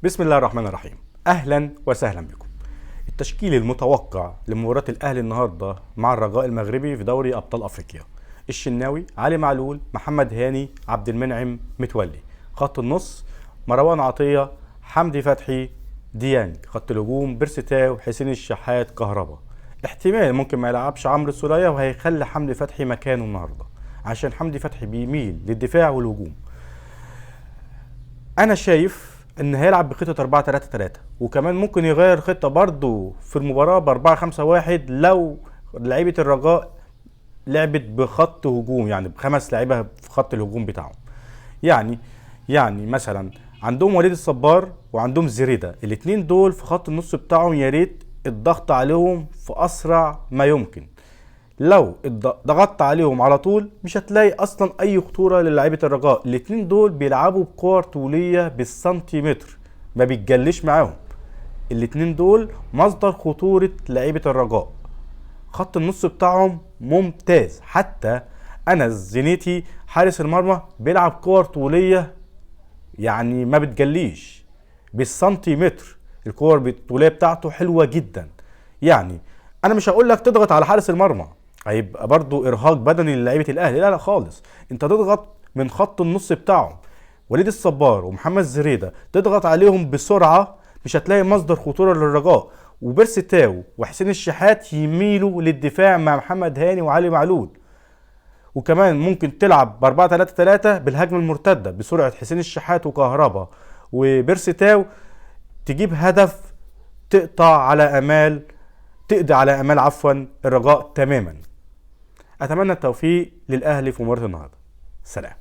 بسم الله الرحمن الرحيم. اهلا وسهلا بكم. التشكيل المتوقع لمباراة الاهلي النهارده مع الرجاء المغربي في دوري ابطال افريقيا: الشناوي، علي معلول، محمد هاني، عبد المنعم متولي. خط النص: مروان عطية، حمدي فتحي، ديانج. خط الهجوم: بيرسيتاو، حسين الشحات، كهربا. احتمال ممكن ما يلعبش عمرو السولية وهيخلي حمدي فتحي مكانه النهارده عشان حمدي فتحي بيميل للدفاع والهجوم. انا شايف ان هيلعب بخطه 4-3-3، وكمان ممكن يغير خطه برضو في المباراه ب 4-5-1 لو لعيبه الرجاء لعبت بخط هجوم، يعني بخمس لعيبه في خط الهجوم بتاعهم. يعني يعني مثلا عندهم وليد الصبار وعندهم زريده، الاثنين دول في خط النص بتاعهم يا ريت الضغط عليهم في اسرع ما يمكن. لو ضغطت عليهم على طول مش هتلاقي اصلا اي خطوره للاعيبه الرجاء. الاتنين دول بيلعبوا بكور طوليه بالسنتيمتر، ما بيتجلش معاهم. الاتنين دول مصدر خطوره لعيبه الرجاء. خط النص بتاعهم ممتاز، حتى انس زنيتي حارس المرمى بيلعب كور طوليه يعني ما بتجليش بالسنتيمتر. الكور الطوليه بتاعته حلوه جدا. يعني انا مش هقول لك تضغط على حارس المرمى، هيبقى برضو ارهاق بدني للاعيبه الاهلي، لا لا خالص. انت تضغط من خط النص بتاعهم، وليد الصبار ومحمد زريده، تضغط عليهم بسرعه، مش هتلاقي مصدر خطوره للرجاء. وبيرسي تاو وحسين الشحات يميلوا للدفاع مع محمد هاني وعلي معلول. وكمان ممكن تلعب ب 4-3-3 بالهجمه المرتده بسرعه حسين الشحات وكهربا وبيرسي تاو، تجيب هدف تقضي على امال الرجاء تماما. اتمنى التوفيق للاهلي في مباراه النهارده. سلام.